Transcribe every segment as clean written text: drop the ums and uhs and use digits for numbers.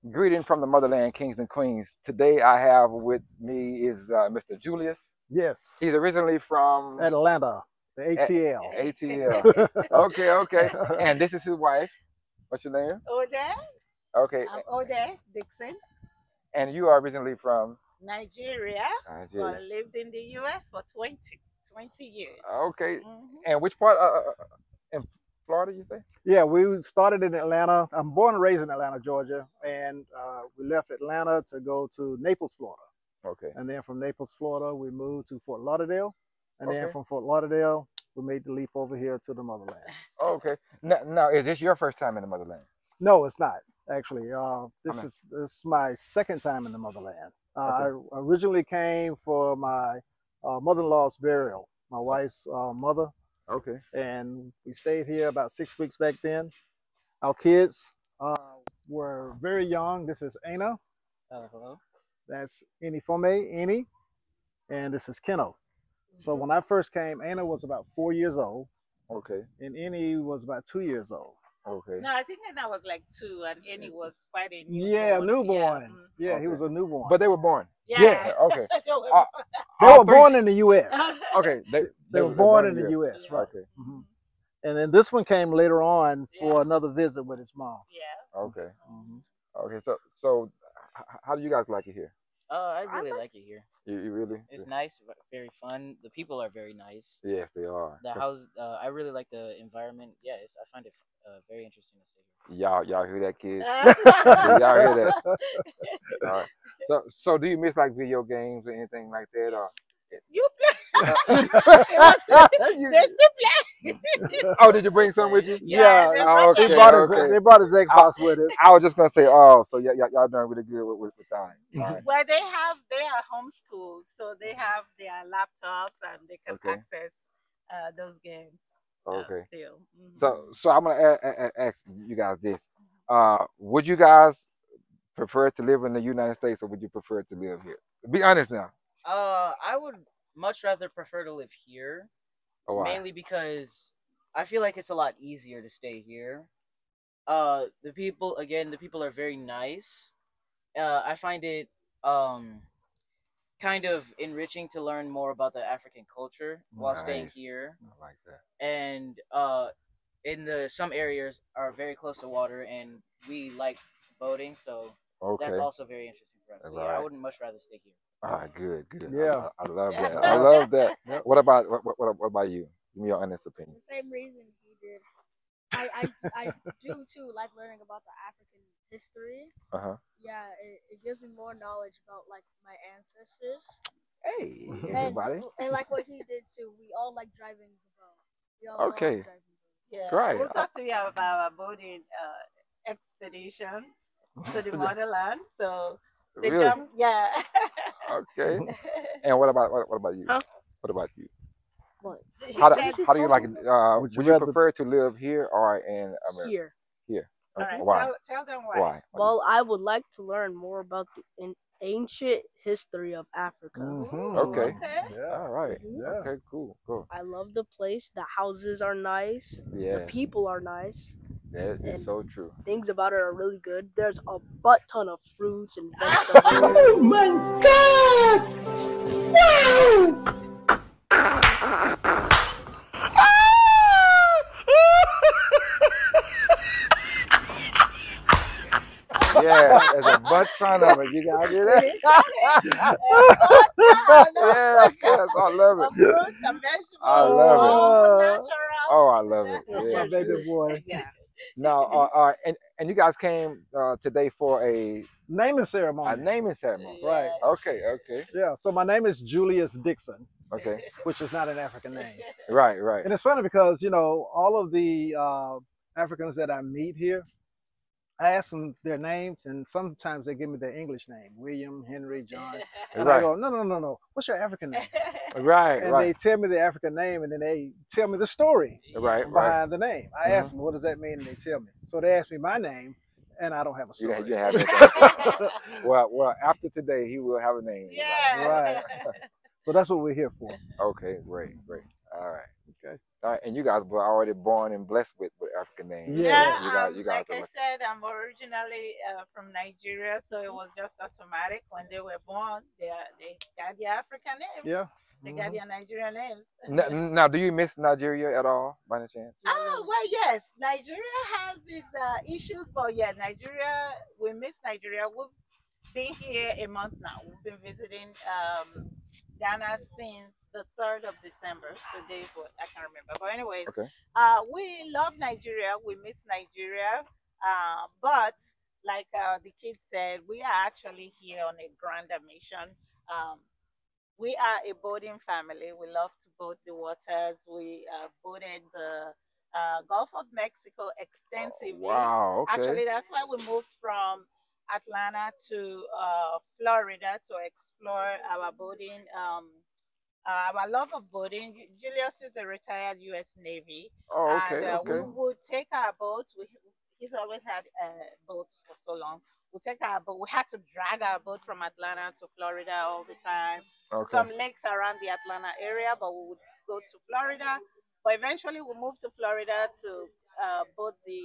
Greeting from the motherland, kings and queens. Today I have with me is Mr. Julius. Yes, He's originally from Atlanta, the ATL. ATL. Okay, okay. And this is his wife. What's your name? Ode, Okay. I'm Ode Dixon, And you are originally from Nigeria, Nigeria. but lived in the US for 20 years. Okay. Mhm. And which part in Florida you say? Yeah, we started in Atlanta. I'm born and raised in Atlanta, Georgia, and we left Atlanta to go to Naples, Florida. Okay. And then from Naples, Florida, we moved to Fort Lauderdale. And then Okay. from Fort Lauderdale, we made the leap over here to the motherland. Okay. Now, is this your first time in the motherland? No, it's not, actually. This is my second time in the motherland. I originally came for my mother-in-law's burial, my wife's mother. Okay. And we stayed here about 6 weeks back then. Our kids were very young. This is Ana. Hello. That's Eni. And this is Keno. So when I first came, Ana was about 4 years old. Okay. And Eni was about 2 years old. Okay. No, I think Anna was like 2, and Annie was quite a newborn. Yeah, newborn. Yeah, Yeah, Okay. he was a newborn. But they were born. yeah. Okay. They were- They All were three? born in the U.S. Okay. They were born in the U.S., Yeah. right. Okay. Mhm. And then this one came later on for another visit with his mom. Yeah. Okay. Mhm. Okay. So how do you guys like it here? I really like it here. You really? It's nice, very fun. The people are very nice. Yes, they are. The house, I really like the environment. Yeah, I find it very interesting to stay here. Y'all hear that, kids? Y'all hear that? All right. So do you miss like video games or anything like that? Or You play. You- They still play. oh, did you bring some with you? Yeah, they Oh, bring okay, it. They brought his Xbox with him. I was just gonna say, oh, so y'all doing really good with that. All right. Well, they are homeschooled, so they have their laptops and they can Okay. access those games. Okay. Still. Mhm. So I'm gonna ask you guys this: would you guys prefer to live in the United States or would you prefer to live here? Be honest now. I would much rather prefer to live here, Oh, why? mainly because I feel like it's a lot easier to stay here. The people are very nice. I find it kind of enriching to learn more about the African culture while staying Nice. here. I like that. And some areas are very close to water, and we like boating, so Okay. that's also very interesting for us. So, yeah, I Right. wouldn't much rather stay here. All right, good. Yeah. I love that. I love that. What about you? Give me your honest opinion. The same reason he did. I do too like learning about the African history. Uh huh. Yeah, it gives me more knowledge about like my ancestors. Hey, And, everybody. and like what he did too. We all like driving the boat. We all love Okay. driving the boat. Yeah. Right. We'll talk to you about our boating expedition to the motherland. So they Really? jump. Yeah. Okay. And what about you? Huh? What about you? What? He How said- do you like it? Would you Would you rather- prefer to live here or in America? Here. All right, Why? tell them why. Why? Well, I would like to learn more about the ancient history of Africa. Mhm. Okay. Okay. Yeah. All right. Yeah. Okay. Cool. I love the place. The houses are nice. Yeah. The people are nice. That is And- so true. Things about it are really good. There's a butt ton of fruits and vegetables. Oh my Yeah, there's a butt ton of it. You gotta get that. Yes, I love it. Fruits and vegetables. I love it. All natural. Oh, I love it. That's Yeah. my baby boy. Yeah. Now, and you guys came today for a Naming ceremony. naming ceremony. Right. Okay. Okay. Yeah. So my name is Julius Dixon, Okay. which is not an African name. Right. Right. And it's funny because, all of the Africans that I meet here, I ask them their names, and sometimes they give me their English name, William, Henry, John. And I Right. go, no. What's your African name? Right. And Right. they tell me the African name, and then they tell me the story Right. Right. behind the name. I ask them, what does that mean? And they tell me. So they ask me my name, and I don't have a You story. didn't have that. Well, after today, he will have a name. Yeah. Right. So that's what we're here for. Okay. Great. All right. Okay. All right, and you guys were already born and blessed with African names. Yeah, Yes. You guys like are I lucky. said, I'm originally from Nigeria, so it was just automatic when they were born. They got their African names. Yeah. They got their Nigerian names. Now, do you miss Nigeria at all, by any chance? Oh, well, yes. Nigeria has its issues, but yeah, Nigeria, we miss Nigeria. We've been here a month now. We've been visiting Ghana since the 3rd of December. Today is what I can remember. But, anyways, Okay. we love Nigeria. We miss Nigeria. But, like the kids said, we are actually here on a grander mission. Um, we are a boating family. We love to boat the waters. We boated the Gulf of Mexico extensively. Wow. Okay. Actually, that's why we moved from Atlanta to Florida to explore our boating. Our love of boating. Julius is a retired U.S. Navy, Oh, and okay. we Okay. would take our boats. He's always had boats for so long. We take our boat. We had to drag our boat from Atlanta to Florida all the time. Okay. Some lakes around the Atlanta area, but we would go to Florida. But eventually, we moved to Florida to both the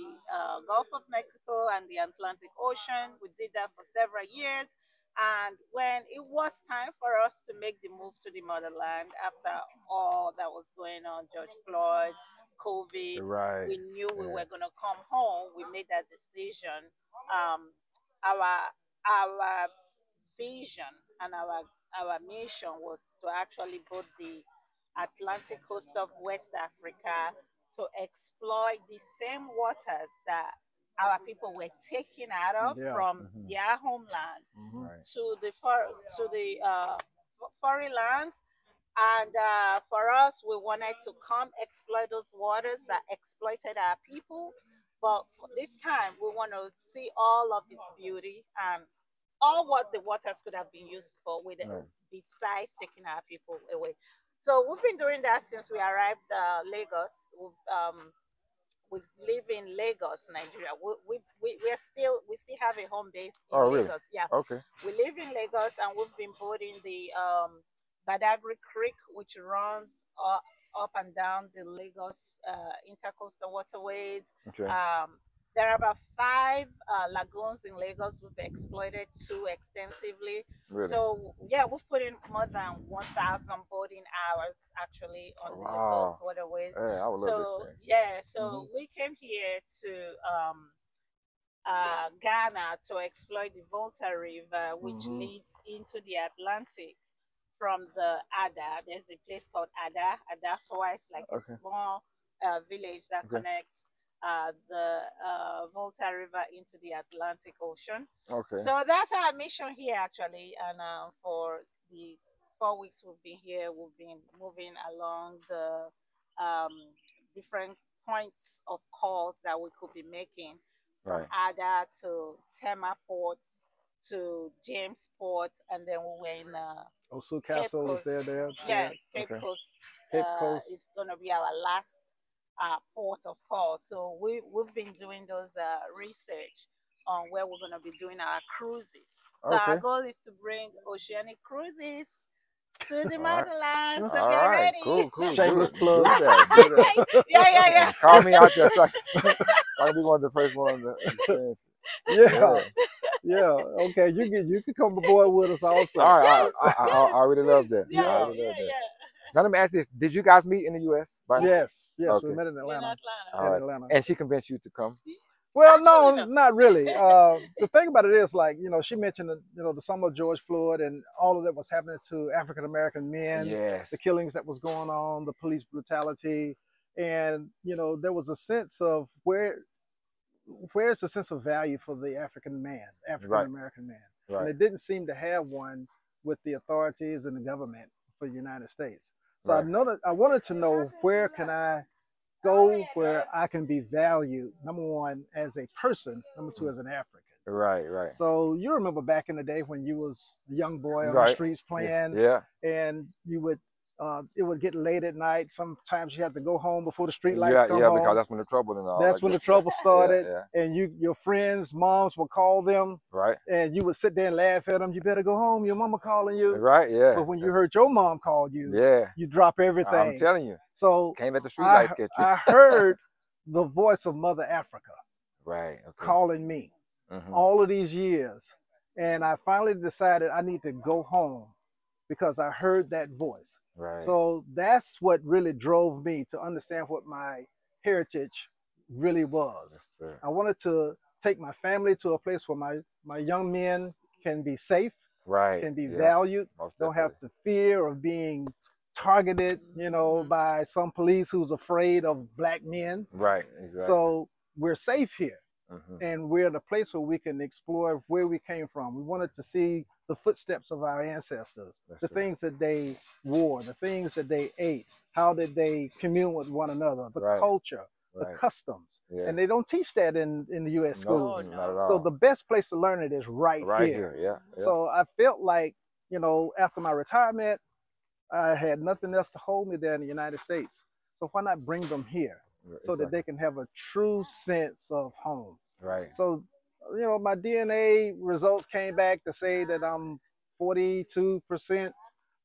Gulf of Mexico and the Atlantic Ocean. We did that for several years. And when it was time for us to make the move to the motherland after all that was going on, George Floyd, COVID, Right. we knew we Yeah. were going to come home. We made that decision. Um, our vision and our mission was to actually boat the Atlantic coast of West Africa to exploit the same waters that our people were taken out of Yeah. from their homeland Right. to the foreign lands. And for us, we wanted to come exploit those waters that exploited our people. But for this time, we want to see all of its beauty and all what the waters could have been used for, with Right. besides taking our people away. So we've been doing that since we arrived Lagos. We live in Lagos, Nigeria. We still have a home base in Oh, really? Lagos. Yeah, Okay. we live in Lagos, and we've been boating the Badagry Creek, which runs up and down the Lagos intercoastal waterways. Okay. There are about 5 lagoons in Lagos. We've exploited 2 extensively. Really? So yeah, we've put in more than 1,000 boating hours actually on those Wow. waterways. Yeah, I would love So this thing. yeah, so we came here to Ghana to exploit the Volta River, which leads into the Atlantic from the Ada. There's a place called Ada. Ada Foa is like a Okay. small village that Okay. connects the Volta River into the Atlantic Ocean. Okay. So that's our mission here, actually. And for the 4 weeks we've been here, we've been moving along the um, different points of calls that we could be making from Right. Ada to Tema Port to James Port, and then we were in Osu Cape Castle is Coast. there. Yeah, Cape Okay. Coast Cape Coast. is going to be our last port of call. So we've been doing those research on where we're going to be doing our cruises. So our Okay. goal is to bring oceanic cruises to the All right. motherland. So All get right. ready. Cool. Cool. Shameless Do plug. that. Do that. Yeah. Call me out there so I can be one of the first ones to experience it. Yeah. Yeah. Yeah. Okay. You can come aboard with us also. All right. Yes, I really love that. I Yeah, really love that. yeah. Now let me ask this: did you guys meet in the U.S.? Yes. Yes. Okay. We met in In Atlanta. Atlanta. All In right. Atlanta. And she convinced you to come. Well, Actually, no, no. not really. The thing about it is, like, she mentioned, the summer of George Floyd and all of that was happening to African American men, Yes. the killings that was going on, the police brutality, and there was a sense of where's the sense of value for the African man, African American man, and Right. it didn't seem to have one with the authorities and the government for the United States. So Right. I wanted to know, where can I go where I can be valued, number one, as a person, number two, as an African. Right. Right. So you remember back in the day when you was a young boy on the Right. streets playing, Yeah. and you would it would get late at night. Sometimes you had to go home before the street lights Yeah, come yeah, because home. that's when the trouble and all. That's like when the that. trouble started. Yeah. And your friends' moms would call them, Right. and you would sit there and laugh at them. You better go home. Your mama calling you. Right. Yeah. But when you heard your mom call you, Yeah. you drop I'm everything. telling you. So Can't let the street lights get you. I heard the voice of Mother Africa Right. Okay. calling me all of these years. And I finally decided I need to go home because I heard that voice. Right. So that's what really drove me to understand what my heritage really was. Yes, sir. I wanted to take my family to a place where my young men can be safe, Right. can be Yeah. valued, Most don't have definitely. the fear of being targeted, by some police who's afraid of black men. Right. Exactly. So we're safe here. Mhm. And we're in a place where we can explore where we came from. We wanted to see the footsteps of our ancestors, That's the right. things that they wore, the things that they ate, how did they commune with one another, the Right. culture, Right. the customs. Yeah. And they don't teach that in the U.S. No, schools. not at all. So the best place to learn it is right here. Yeah. Yeah. So I felt like, after my retirement, I had nothing else to hold me there in the United States. So why not bring them here so that they can have a true sense of home? Right. So, my DNA results came back to say that I'm 42%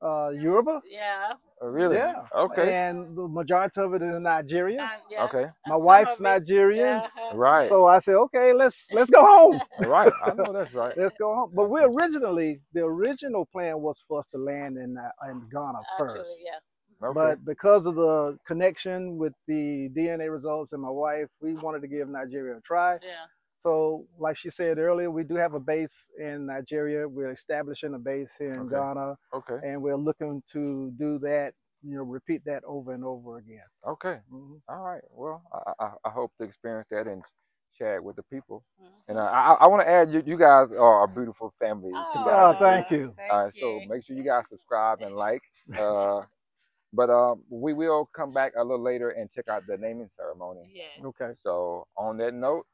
Yoruba. Yeah. Oh, really? Yeah. Okay. And the majority of it is Nigerian. And, yeah. Okay. And My some wife's of it- Nigerian. yeah. Right. So I said, okay, let's go home. Right. I know that's right. Let's go home. But the original plan was for us to land in Ghana first. Actually, yeah. Okay. But because of the connection with the DNA results and my wife, we wanted to give Nigeria a try. Yeah. So, like she said earlier, we do have a base in Nigeria. We're establishing a base here in Okay. Ghana, Okay. and we're looking to do that, repeat that over and over again. Okay. All right. Well, I hope to experience that and share it with the people. And I want to add, you guys are a beautiful family. Oh, thank you. Thank So you. make sure you guys subscribe and like. But we will come back a little later and check out the naming ceremony. Yes. Okay. So on that note,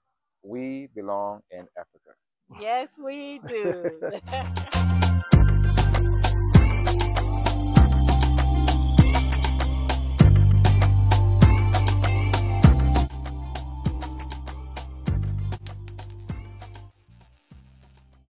we belong in Africa. Yes, we do.